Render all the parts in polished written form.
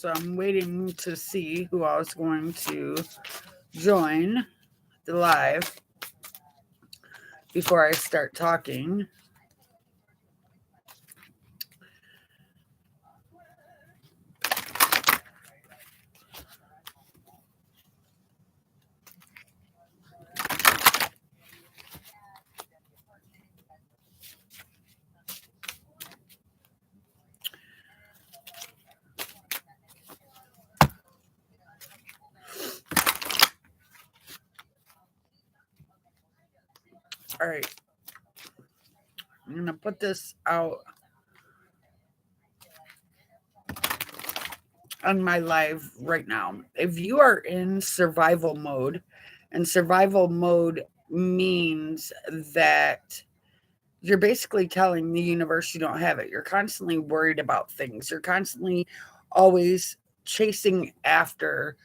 So I'm waiting to see who I was going to join the live before I start talking. All right. I'm going to put this out on my live right now. If you are in survival mode, and survival mode means that you're basically telling the universe you don't have it. You're constantly worried about things. You're constantly always chasing after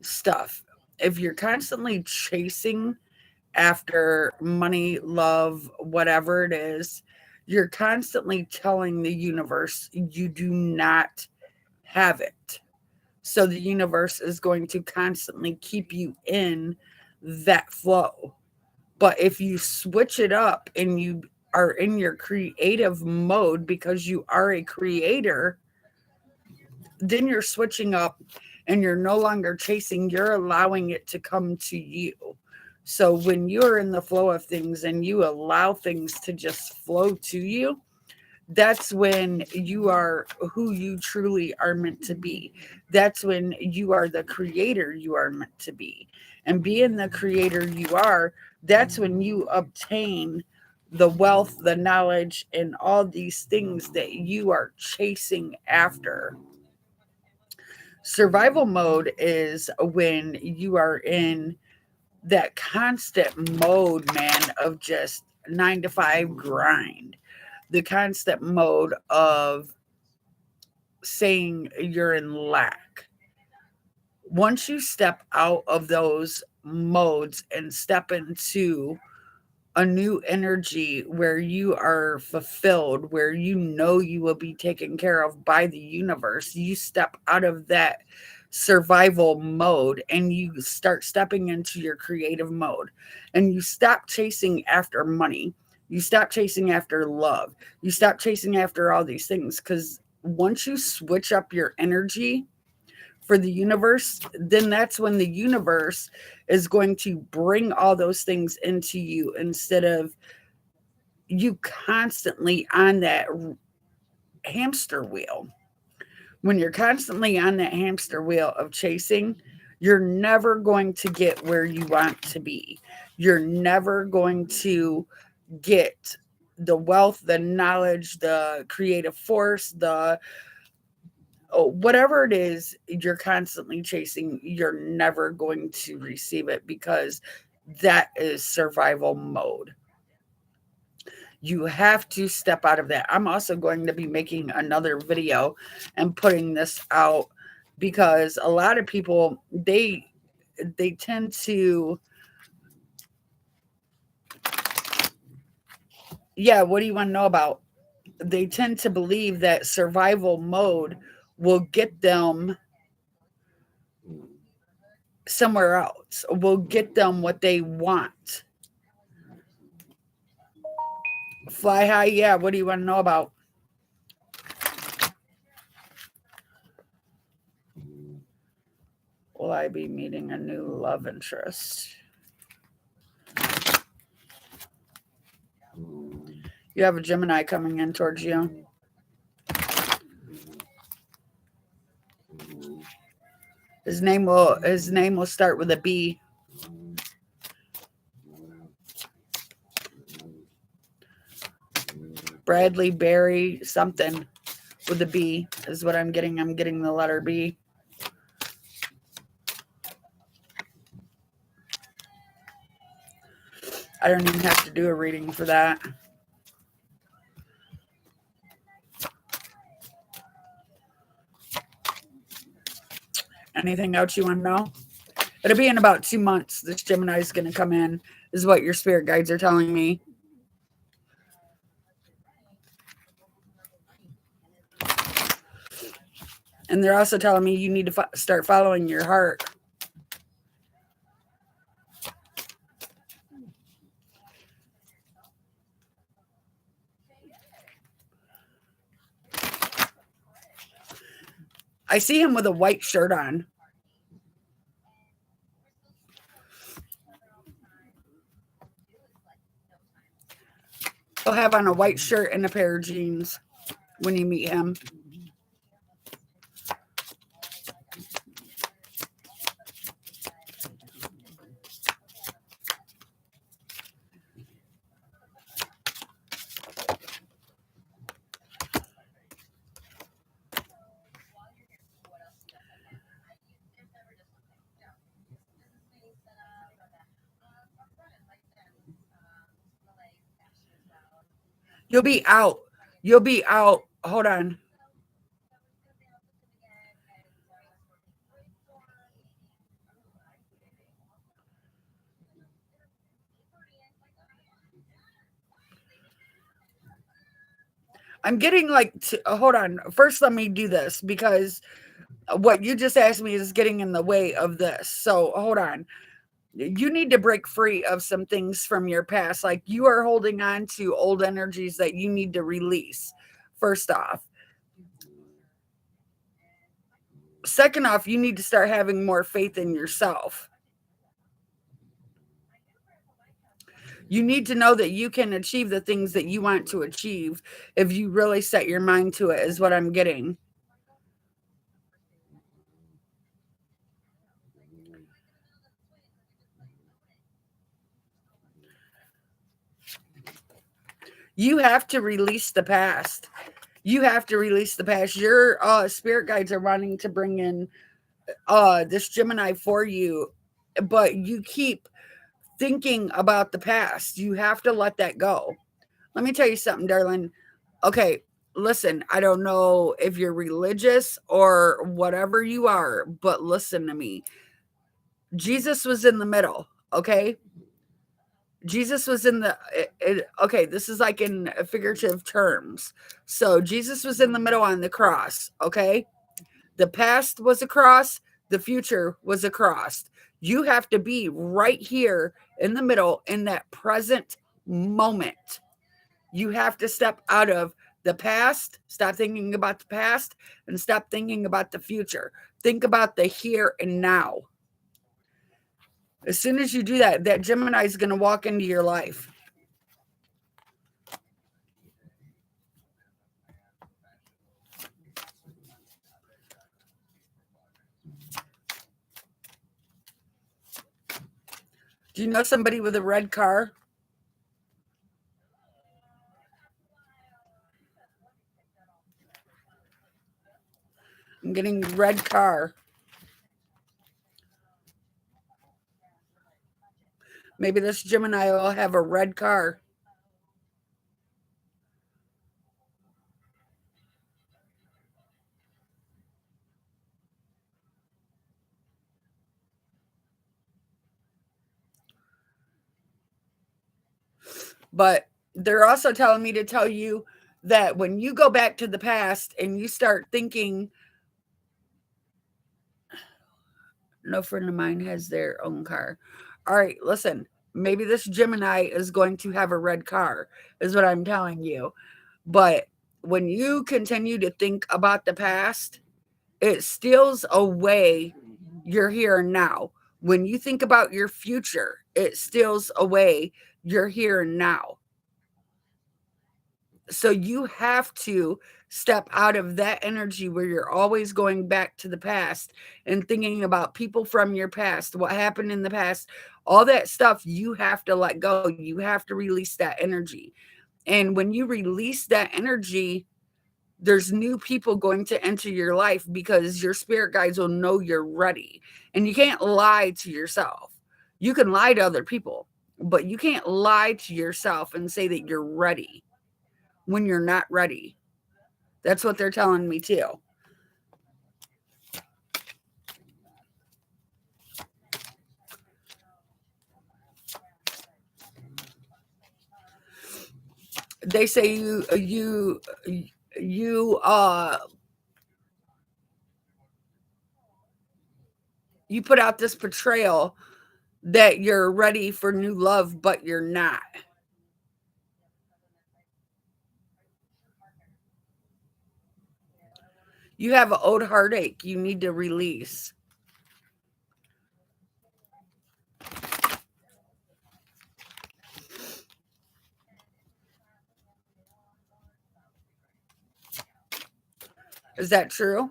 stuff. If you're constantly chasing after money, love, whatever it is, you're constantly telling the universe you do not have it. So the universe is going to constantly keep you in that flow. But if you switch it up and you are in your creative mode because you are a creator, then you're switching up and you're no longer chasing, you're allowing it to come to you. So when you're in the flow of things and you allow things to just flow to you, that's when you are who you truly are meant to be. That's when you are the creator you are meant to be. And being the creator you are, that's when you obtain the wealth, the knowledge, and all these things that you are chasing after. Survival mode is when you are in that constant mode, man, of just 9 to 5 grind, the constant mode of saying you're in lack. Once you step out of those modes and step into a new energy where you are fulfilled, where you know you will be taken care of by the universe, you step out of that survival mode and you start stepping into your creative mode, and you stop chasing after money, you stop chasing after love, you stop chasing after all these things, because once you switch up your energy for the universe, then that's when the universe is going to bring all those things into you, instead of you constantly on that hamster wheel. When you're constantly on that hamster wheel of chasing, you're never going to get where you want to be. You're never going to get the wealth, the knowledge, the creative force, the whatever it is you're constantly chasing, you're never going to receive it, because that is survival mode. You have to step out of that. I'm also going to be making another video and putting this out, because a lot of people, they tend to, yeah, what do you want to know about? They tend to believe that survival mode will get them somewhere else, will get them what they want. Fly high, yeah, what do you want to know about? Will I be meeting a new love interest? You have a Gemini coming in towards you. His name will start with a B. Bradley, Barry, something with a B is what I'm getting. I'm getting the letter B. I don't even have to do a reading for that. Anything else you want to know? It'll be in about 2 months. This Gemini is going to come in, is what your spirit guides are telling me. And they're also telling me you need to start following your heart. I see him with a white shirt on. He'll have on a white shirt and a pair of jeans when you meet him. You'll be out. You'll be out. Hold on. I'm getting like, hold on. First, let me do this because what you just asked me is getting in the way of this. So hold on. You need to break free of some things from your past. Like you are holding on to old energies that you need to release, first off. Second off, you need to start having more faith in yourself. You need to know that you can achieve the things that you want to achieve if you really set your mind to it, is what I'm getting. You have to release the past. You have to release the past. Your spirit guides are wanting to bring in this Gemini for you, but you keep thinking about the past. You have to let that go. Let me tell you something, darling. Okay, listen, I don't know if you're religious or whatever you are, but listen to me. Jesus was in the middle, okay? Jesus was in the okay, this is like in figurative terms. So Jesus was in the middle on the cross, okay? The past was a cross, the future was a cross. You have to be right here in the middle in that present moment. You have to step out of the past, stop thinking about the past, and stop thinking about the future. Think about the here and now. As soon as you do that, that Gemini is going to walk into your life. Do you know somebody with a red car? I'm getting red car. Maybe this Gemini will have a red car. But they're also telling me to tell you that when you go back to the past and you start thinking, no friend of mine has their own car. All right, listen, maybe this Gemini is going to have a red car, is what I'm telling you. But when you continue to think about the past, it steals away your here and now. When you think about your future, it steals away your here and now. So you have to step out of that energy where you're always going back to the past and thinking about people from your past, what happened in the past, all that stuff. You have to let go. You have to release that energy. And when you release that energy, there's new people going to enter your life because your spirit guides will know you're ready. And you can't lie to yourself. You can lie to other people, but you can't lie to yourself and say that you're ready when you're not ready. That's what they're telling me too. They say you You put out this portrayal that you're ready for new love, but you're not. You have an old heartache you need to release. Is that true?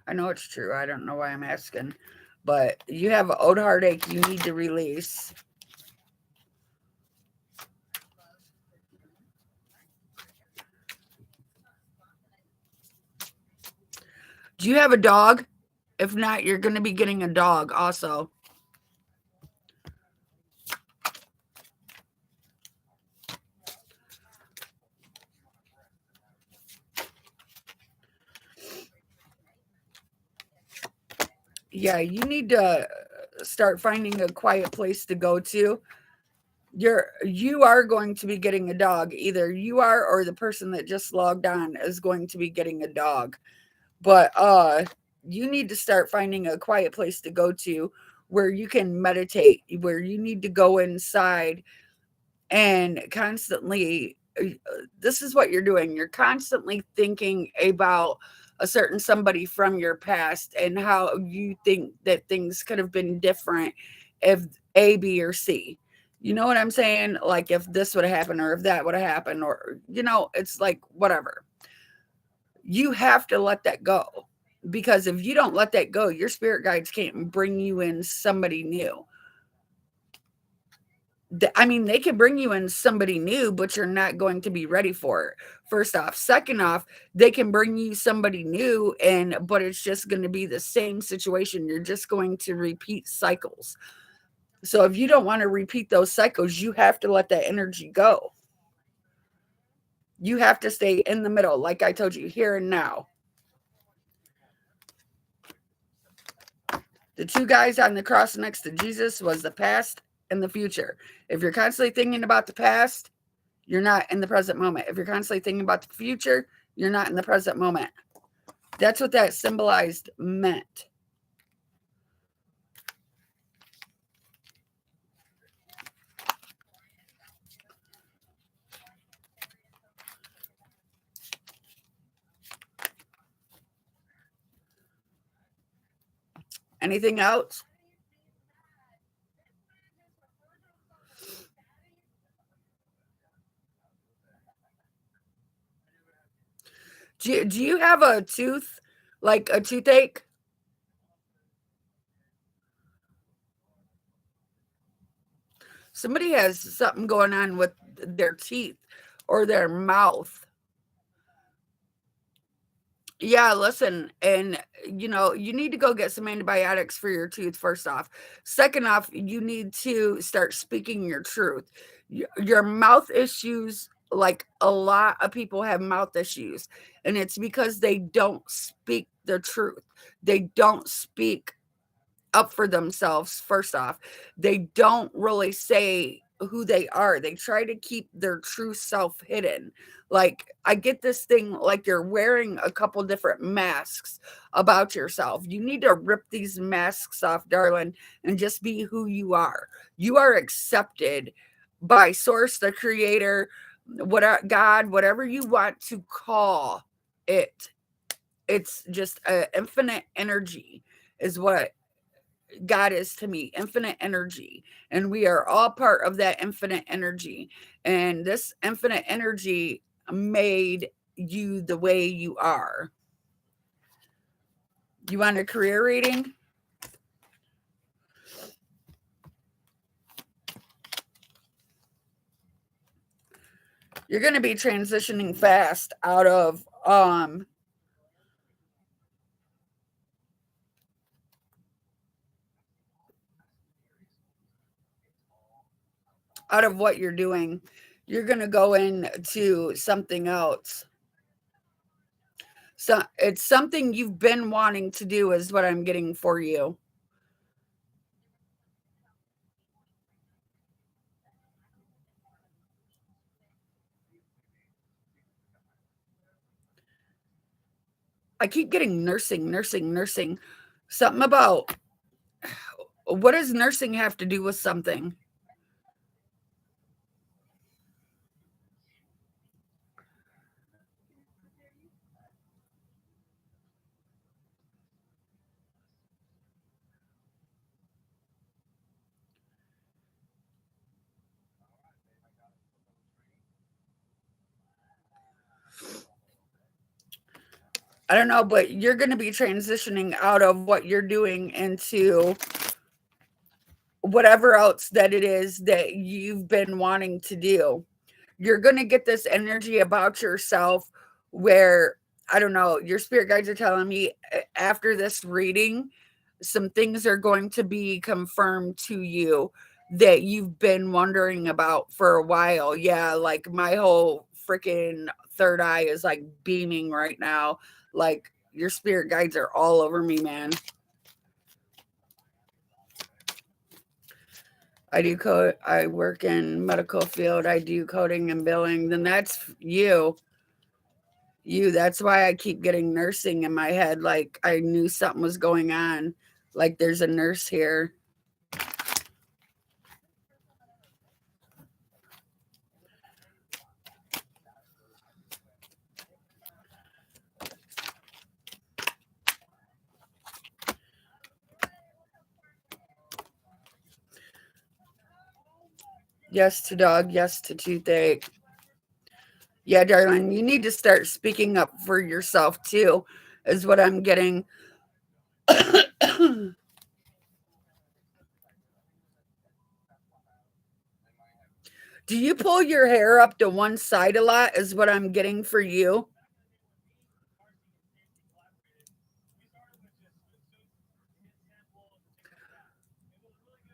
I know it's true. I don't know why I'm asking. But you have an old heartache you need to release. Do you have a dog? If not, you're going to be getting a dog also. Yeah, you need to start finding a quiet place to go to. You are going to be getting a dog. Either you are or the person that just logged on is going to be getting a dog. But you need to start finding a quiet place to go to where you can meditate, where you need to go inside and constantly this is what you're doing. You're constantly thinking about a certain somebody from your past and how you think that things could have been different if A, B, or C. You know what I'm saying? Like if this would have happened or if that would have happened, or it's like whatever. You have to let that go, because if you don't let that go, your spirit guides can't bring you in somebody new. I mean, they can bring you in somebody new, but you're not going to be ready for it. First off. Second off, they can bring you somebody new, but it's just going to be the same situation. You're just going to repeat cycles. So if you don't want to repeat those cycles, you have to let that energy go. You have to stay in the middle, like I told you, here and now. The two guys on the cross next to Jesus was the past and the future. If you're constantly thinking about the past, you're not in the present moment. If you're constantly thinking about the future, you're not in the present moment. That's what that symbolized meant. Anything else? Do you have a tooth, like a toothache? Somebody has something going on with their teeth or their mouth. Yeah, listen, and you need to go get some antibiotics for your tooth first off. Second off, you need to start speaking your truth. Your mouth issues, like a lot of people have mouth issues, and it's because they don't speak the truth. They don't speak up for themselves. First off, they don't really say who they are. They try to keep their true self hidden. Like, I get this thing like you're wearing a couple different masks about yourself. You need to rip these masks off, darling, and just be who you are. You are accepted by source, the creator, whatever, God, whatever you want to call it. It's just infinite energy is what God is to me, infinite energy. And we are all part of that infinite energy. And this infinite energy made you the way you are. You want a career reading? You're going to be transitioning fast out of what you're doing. You're going to go into something else. So it's something you've been wanting to do is what I'm getting for you. I keep getting nursing, nursing, nursing. Something about, what does nursing have to do with something? I don't know, but you're going to be transitioning out of what you're doing into whatever else that it is that you've been wanting to do. You're going to get this energy about yourself where, I don't know, your spirit guides are telling me after this reading, some things are going to be confirmed to you that you've been wondering about for a while. Yeah, like my whole freaking third eye is like beaming right now. Like your spirit guides are all over me, man. I do code. I work in medical field. I do coding and billing. Then that's you. You. That's why I keep getting nursing in my head. Like I knew something was going on. Like there's a nurse here. Yes to dog. Yes to toothache. Yeah, darling, you need to start speaking up for yourself too, is what I'm getting. Do you pull your hair up to one side a lot? Is what I'm getting for you,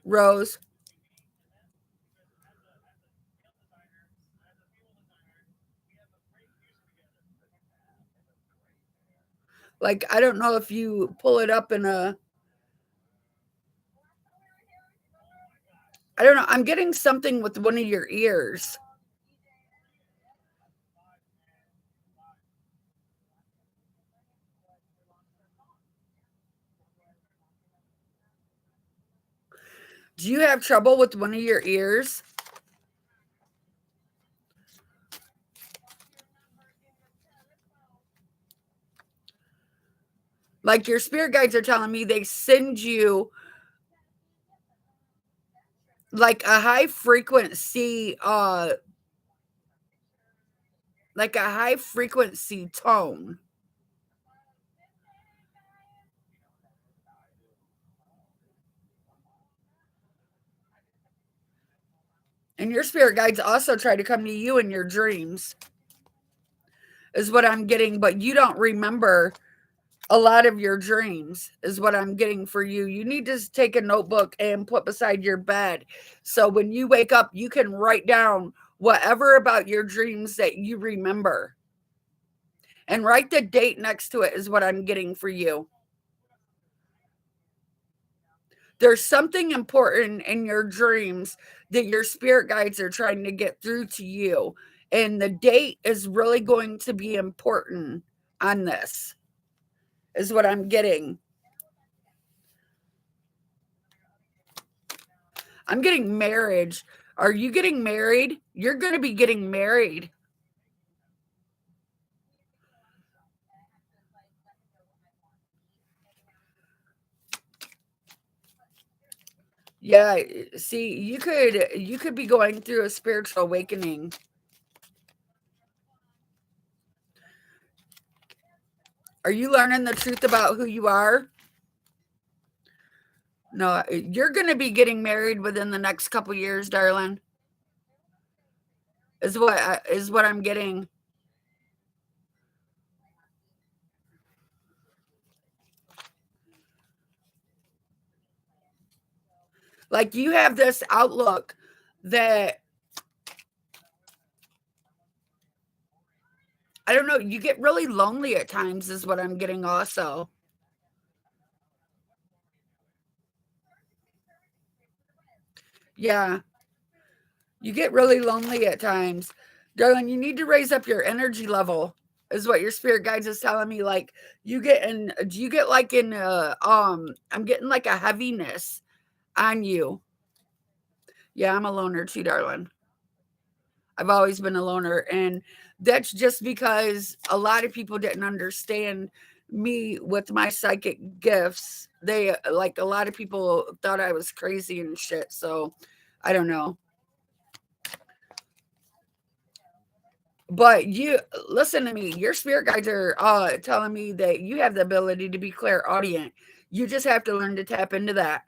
Rose. Like, I don't know if you pull it up in a, I don't know. I'm getting something with one of your ears. Do you have trouble with one of your ears? Like your spirit guides are telling me they send you like a high frequency, like a high frequency tone. And your spirit guides also try to come to you in your dreams, is what I'm getting, but you don't remember a lot of your dreams, is what I'm getting for you. You need to take a notebook and put beside your bed. So when you wake up, you can write down whatever about your dreams that you remember and write the date next to it, is what I'm getting for you. There's something important in your dreams that your spirit guides are trying to get through to you. And the date is really going to be important on this, is what I'm getting. I'm getting marriage. Are you getting married? You're going to be getting married. Yeah, see, you could be going through a spiritual awakening. Are you learning the truth about who you are? No, you're going to be getting married within the next couple years, darling. Is what I'm getting. Like you have this outlook that, I don't know, you get really lonely at times, is what I'm getting also. Yeah, you get really lonely at times. Darling, you need to raise up your energy level. is what your spirit guides is telling me. Like do you get like in I'm getting like a heaviness on you. Yeah, I'm a loner too, darling. I've always been a loner, and that's just because a lot of people didn't understand me with my psychic gifts. They like a lot of people thought I was crazy and shit. So I don't know. But you listen to me. Your spirit guides are telling me that you have the ability to be clairaudient. You just have to learn to tap into that.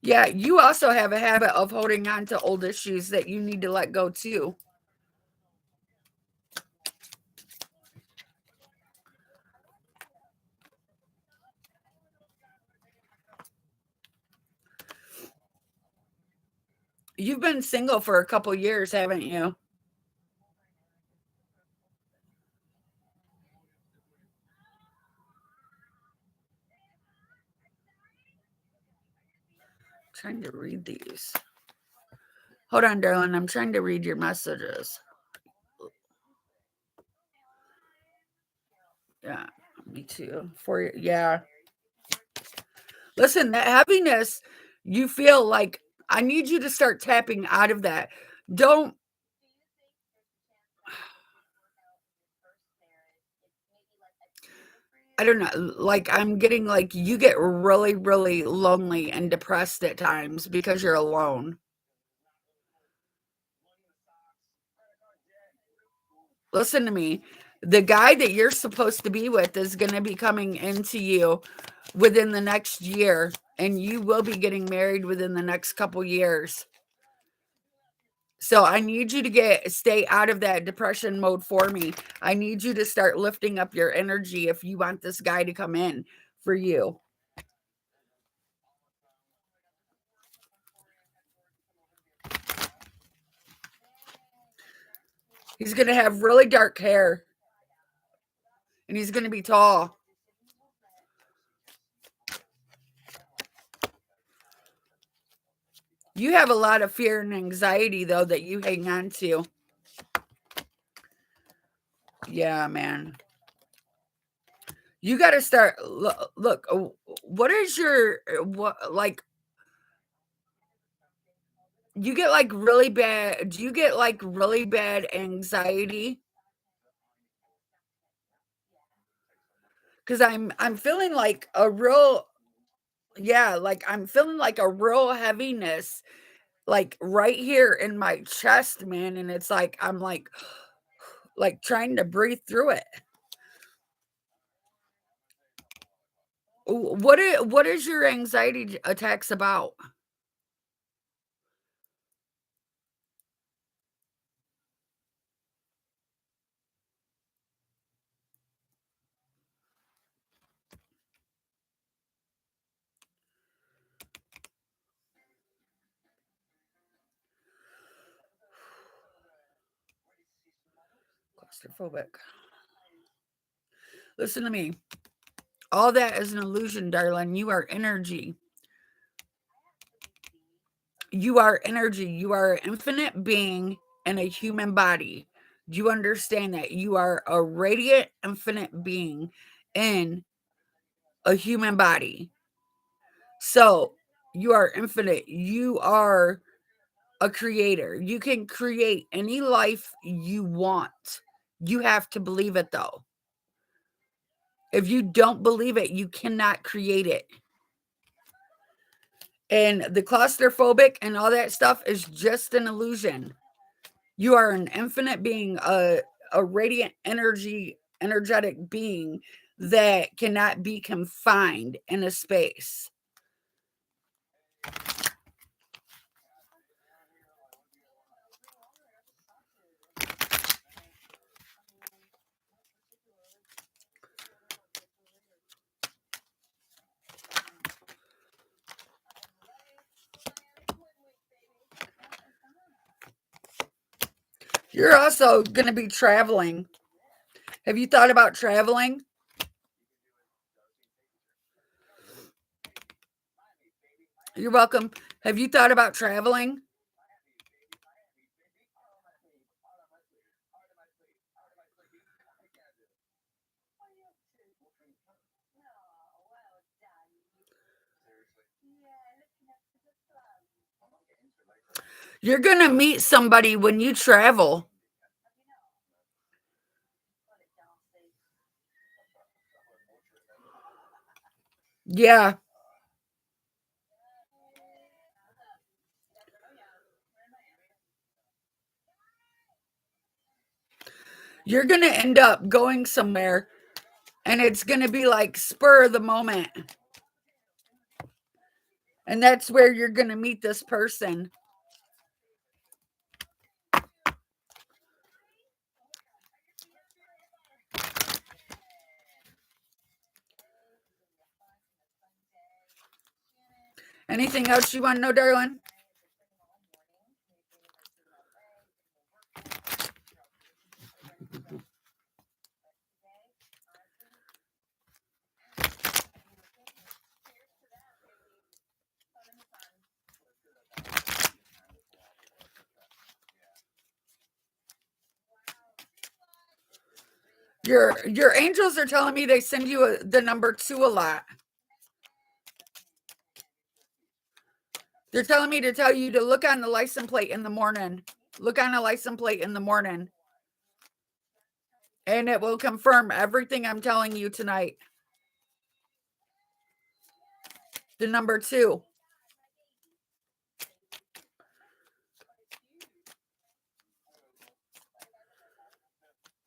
Yeah, you also have a habit of holding on to old issues that you need to let go too. You've been single for a couple years, haven't you? Trying to read these. Hold on, darling. I'm trying to read your messages. Yeah, me too. For you, yeah. Listen, that heaviness, you feel like I need you to start tapping out of that. Don't I don't know, like I'm getting like you get really, really lonely and depressed at times because you're alone. Listen to me. The guy that you're supposed to be with is going to be coming into you within the next year, and you will be getting married within the next couple years. So I need you to stay out of that depression mode for me. I need you to start lifting up your energy if you want this guy to come in for you. He's going to have really dark hair and he's going to be tall. You have a lot of fear and anxiety though that you hang on to. Yeah, man. You got to start look, what is your what like you get like really bad do you get like really bad anxiety? Cuz I'm feeling like a real yeah, like I'm feeling like a real heaviness like right here in my chest, man, and it's like I'm like trying to breathe through it. What is your anxiety attacks about? Claustrophobic. Listen to me. All that is an illusion, darling. You are energy. You are energy. You are an infinite being in a human body. Do you understand that? You are a radiant, infinite being in a human body. So you are infinite. You are a creator. You can create any life you want. You have to believe it though. If you don't believe it, you cannot create it. And the claustrophobic and all that stuff is just an illusion. You are an infinite being, a radiant energetic being that cannot be confined in a space. You're also going to be traveling. Have you thought about traveling? You're welcome. Have you thought about traveling? You're going to meet somebody when you travel. Yeah. You're going to end up going somewhere and it's going to be like spur of the moment. And that's where you're going to meet this person. Anything else you want to know, darling? Your angels are telling me they send you the number 2 a lot. They're telling me to tell you to look on the license plate in the morning. Look on the license plate in the morning. And it will confirm everything I'm telling you tonight. The number 2.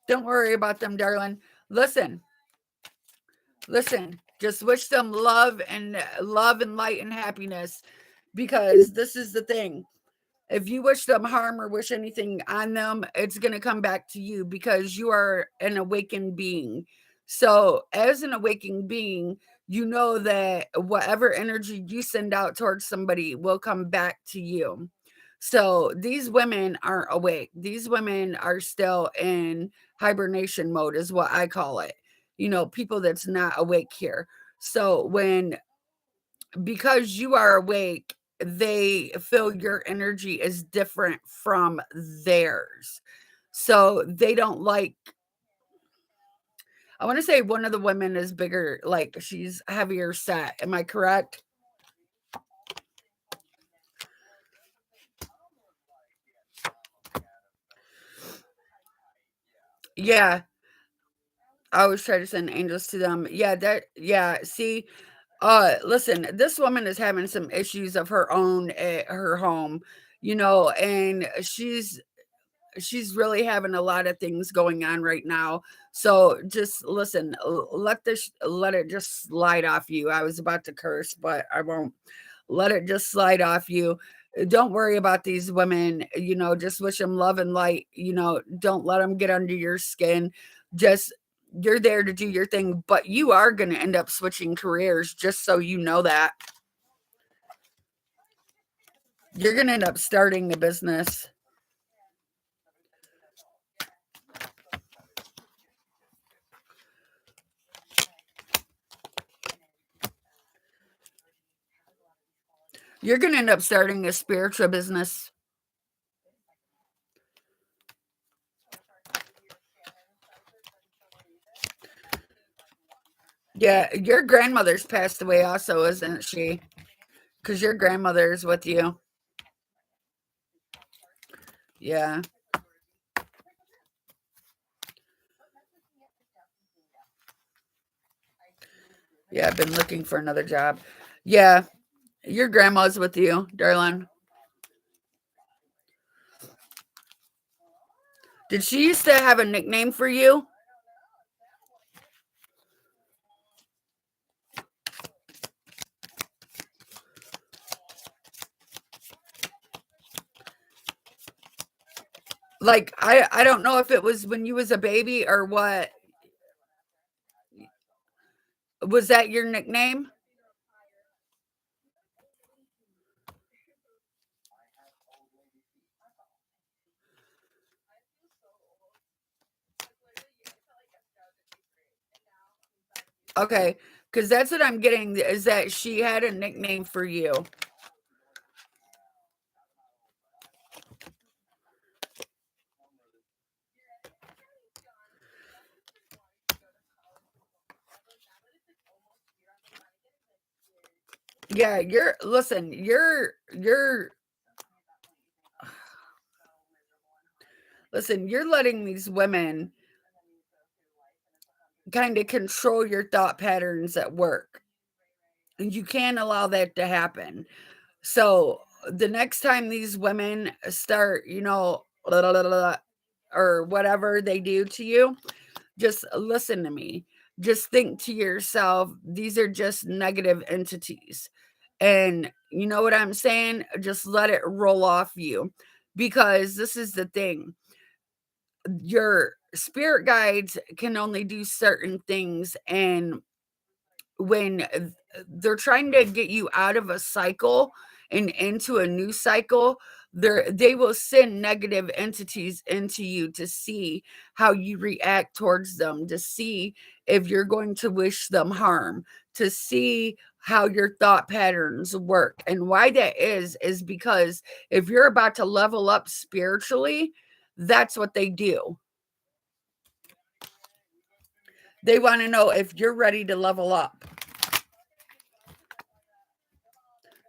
Don't worry about them, darling. Listen. Just wish them love and light and happiness, because this is the thing. If you wish them harm or wish anything on them, it's going to come back to you, because you are an awakened being. So, as an awakened being, you know that whatever energy you send out towards somebody will come back to you. So, these women aren't awake. These women are still in hibernation mode, is what I call it. People that's not awake here. So, because you are awake, they feel your energy is different from theirs. So they don't like, I want to say one of the women is bigger, like she's heavier set. Am I correct? Yeah. I always try to send angels to them. Yeah, see, listen, this woman is having some issues of her own at her home, and she's really having a lot of things going on right now. So just listen, let it just slide off you. I was about to curse, but I won't. Let it just slide off you. Don't worry about these women, just wish them love and light. Don't let them get under your skin. Just, you're there to do your thing, but you are going to end up switching careers, just so you know that. You're going to end up starting a business. You're going to end up starting a spiritual business. Yeah, your grandmother's passed away also, isn't she? Because your grandmother's with you. Yeah. Yeah, I've been looking for another job. Yeah, your grandma's with you, darling. Did she used to have a nickname for you? Like, I don't know if it was when you was a baby or what. Was that your nickname? Okay, because that's what I'm getting, is that she had a nickname for you. Yeah, you're letting these women kind of control your thought patterns at work. And you can't allow that to happen. So the next time these women start, or whatever they do to you, just listen to me. Just think to yourself, these are just negative entities. And you know what I'm saying? Just let it roll off you. Because this is the thing, your spirit guides can only do certain things. And when they're trying to get you out of a cycle and into a new cycle, they will send negative entities into you to see how you react towards them, to see if you're going to wish them harm, to see how your thought patterns work. And why that is because if you're about to level up spiritually, that's what they do. They want to know if you're ready to level up.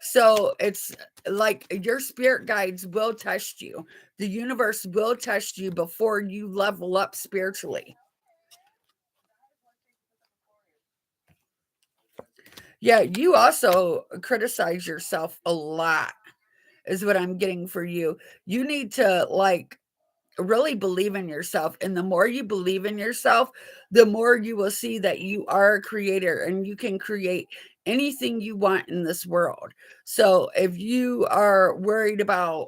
So it's like your spirit guides will test you. The universe will test you before you level up spiritually. Yeah, you also criticize yourself a lot, is what I'm getting for you. You need to really believe in yourself. And the more you believe in yourself, the more you will see that you are a creator and you can create anything you want in this world. So if you are worried about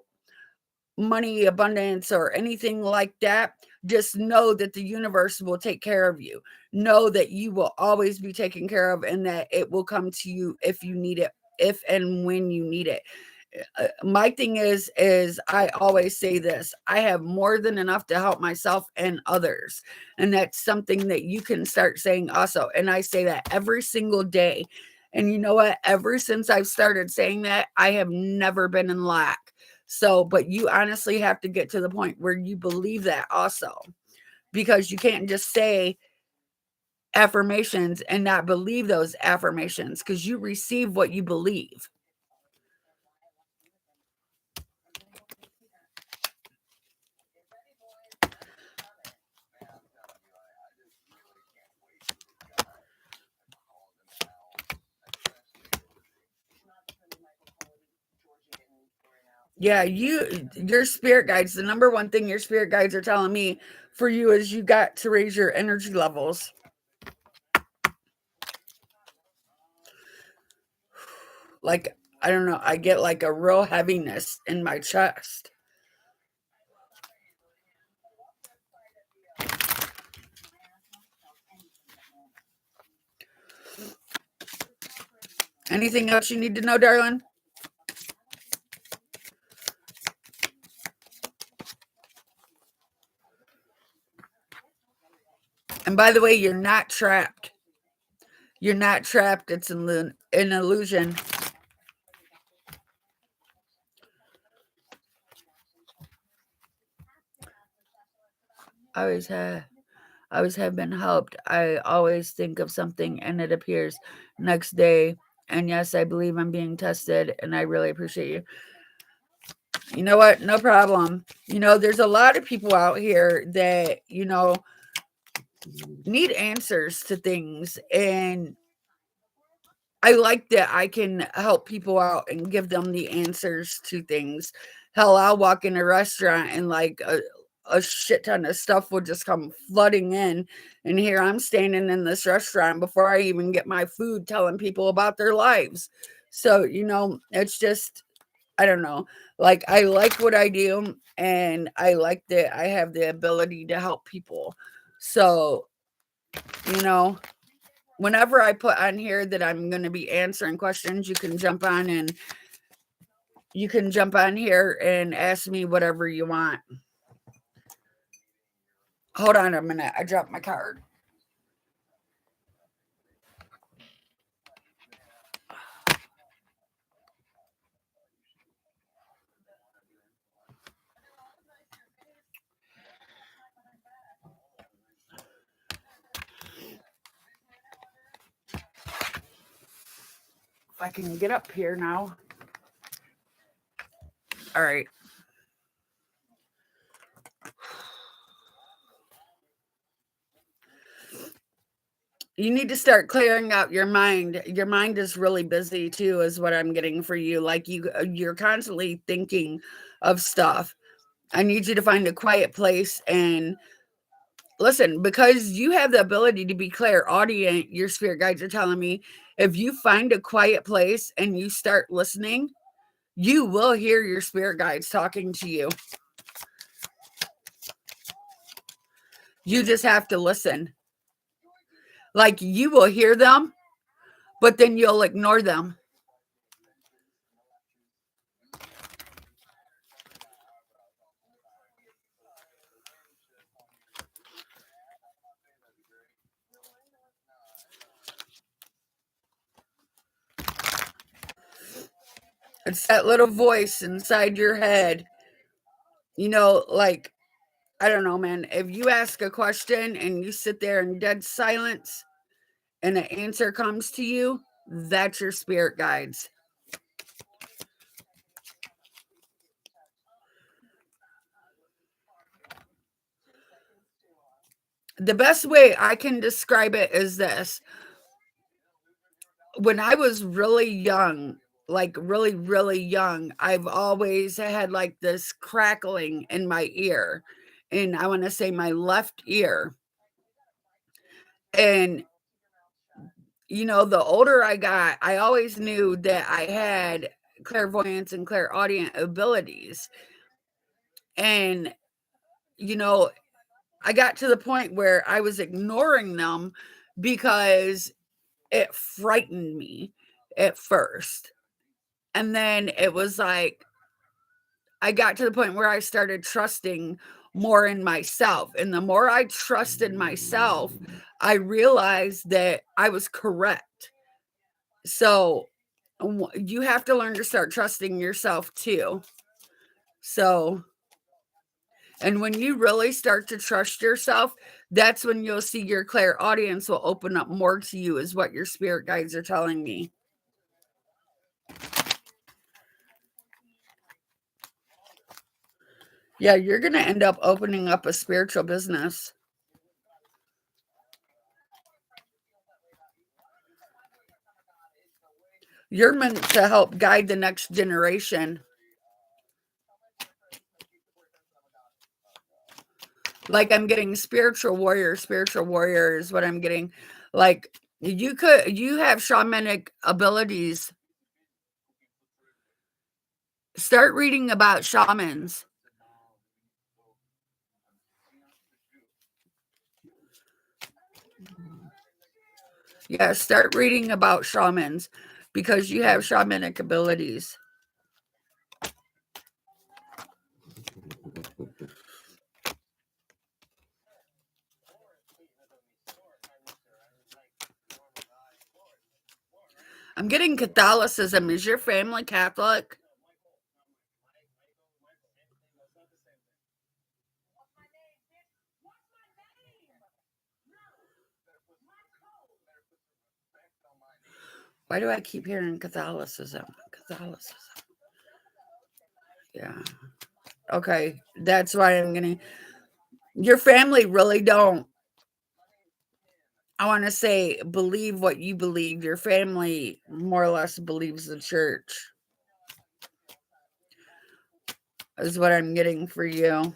money, abundance, or anything like that, just know that the universe will take care of you. Know that you will always be taken care of and that it will come to you if you need it, if and when you need it. My thing is I always say this: I have more than enough to help myself and others, and that's something that you can start saying also. And I say that every single day. And you know what? Ever since I've started saying that, I have never been in lack. So, but you honestly have to get to the point where you believe that also, because you can't just say affirmations and not believe those affirmations, because you receive what you believe. Yeah, your spirit guides, the number one thing your spirit guides are telling me for you is you got to raise your energy levels. Like, I don't know, I get like a real heaviness in my chest. Anything else you need to know, darling? And by the way, you're not trapped. You're not trapped. It's an illusion. I always have. I always have been helped. I always think of something and it appears next day. And yes, I believe I'm being tested and I really appreciate you. You know what? No problem. There's a lot of people out here that, need answers to things. And I like that I can help people out and give them the answers to things. Hell, I'll walk in a restaurant and like a shit ton of stuff will just come flooding in. And here I'm standing in this restaurant before I even get my food telling people about their lives. So, it's just, I don't know. Like, I like what I do and I like that I have the ability to help people. So, you know, whenever I put on here that I'm going to be answering questions, you can jump on here and ask me whatever you want. Hold on a minute. I dropped my card. I can get up here now. All right. You need to start clearing out your mind. Your mind is really busy too, is what I'm getting for you. Like you're constantly thinking of stuff. I need you to find a quiet place and listen, because you have the ability to be clairaudient. Your spirit guides are telling me if you find a quiet place and you start listening, you will hear your spirit guides talking to you. You just have to listen. Like you will hear them, but then you'll ignore them. It's that little voice inside your head. Like, I don't know, man. If you ask a question and you sit there in dead silence and an answer comes to you, that's your spirit guides. The best way I can describe it is this. When I was really young, like really, really young, I've always had like this crackling in my ear. And I want to say my left ear. And, the older I got, I always knew that I had clairvoyance and clairaudient abilities. And, you know, I got to the point where I was ignoring them because it frightened me at first. And then it was like, I got to the point where I started trusting more in myself. And the more I trusted myself, I realized that I was correct. So you have to learn to start trusting yourself too. So, and when you really start to trust yourself, that's when you'll see your clairaudience will open up more to you, is what your spirit guides are telling me. Yeah, you're going to end up opening up a spiritual business. You're meant to help guide the next generation. Like I'm getting spiritual warrior is what I'm getting. Like you have shamanic abilities. Start reading about shamans. Yeah, start reading about shamans because you have shamanic abilities. I'm getting Catholicism. Is your family Catholic? Why do I keep hearing Catholicism? Catholicism. Yeah. Okay. That's why I'm getting. Your family really don't, I want to say, believe what you believe. Your family more or less believes the church, is what I'm getting for you.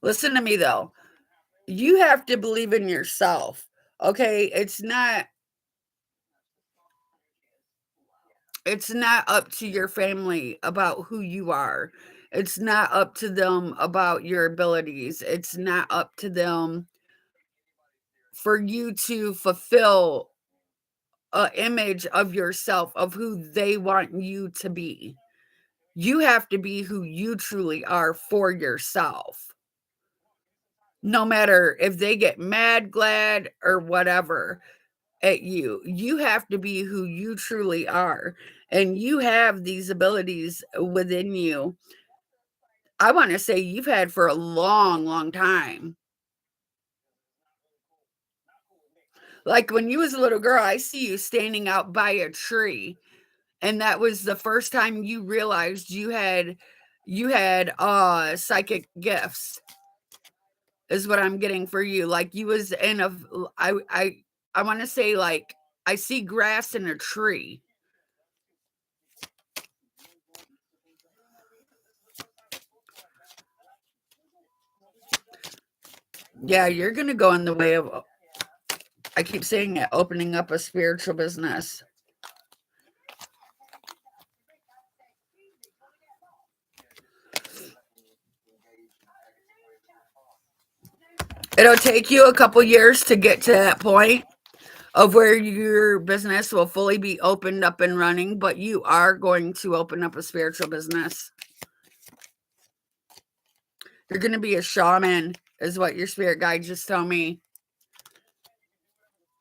Listen to me though. You have to believe in yourself. Okay? It's not up to your family about who you are. It's not up to them about your abilities. It's not up to them for you to fulfill a image of yourself of who they want you to be. You have to be who you truly are for yourself. No matter if they get mad, glad, or whatever at you, you have to be who you truly are. And you have these abilities within you I want to say you've had for a long, long time. Like when you was a little girl, I see you standing out by a tree, and that was the first time you realized you had psychic gifts, is what I'm getting for you. Like you was in a I want to say, like, I see grass in a tree. Yeah, you're going to go in the way of, I keep saying it, opening up a spiritual business. It'll take you a couple years to get to that point of where your business will fully be opened up and running, but you are going to open up a spiritual business. You're going to be a shaman, is what your spirit guide just told me.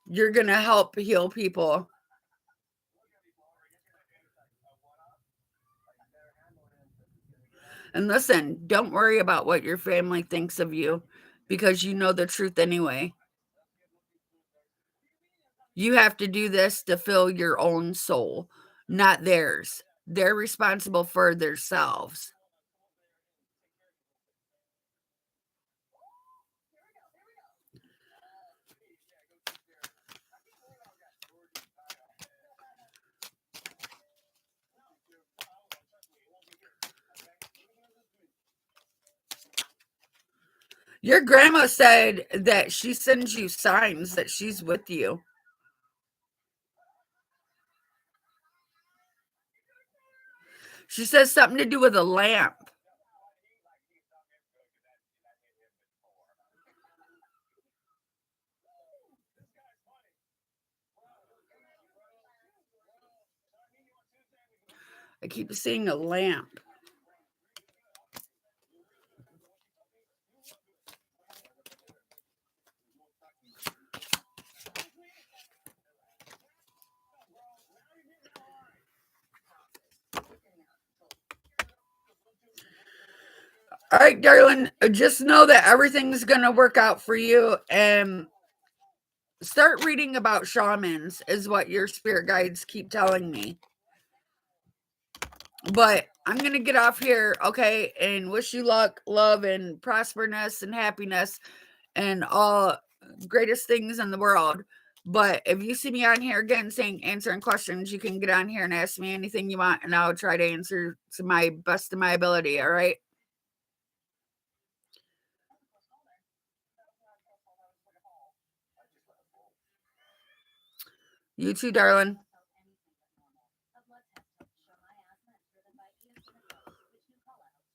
You're going to help heal people. And listen, don't worry about what your family thinks of you, because you know the truth anyway. You have to do this to fill your own soul, not theirs. They're responsible for themselves. Your grandma said that she sends you signs that she's with you. She says something to do with a lamp. I keep seeing a lamp. All right, darling, just know that everything's going to work out for you, and start reading about shamans, is what your spirit guides keep telling me. But I'm going to get off here, okay, and wish you luck, love, and prosperous and happiness and all greatest things in the world. But if you see me on here again saying answering questions, you can get on here and ask me anything you want, and I'll try to answer to my best of my ability. All right. You too, darling.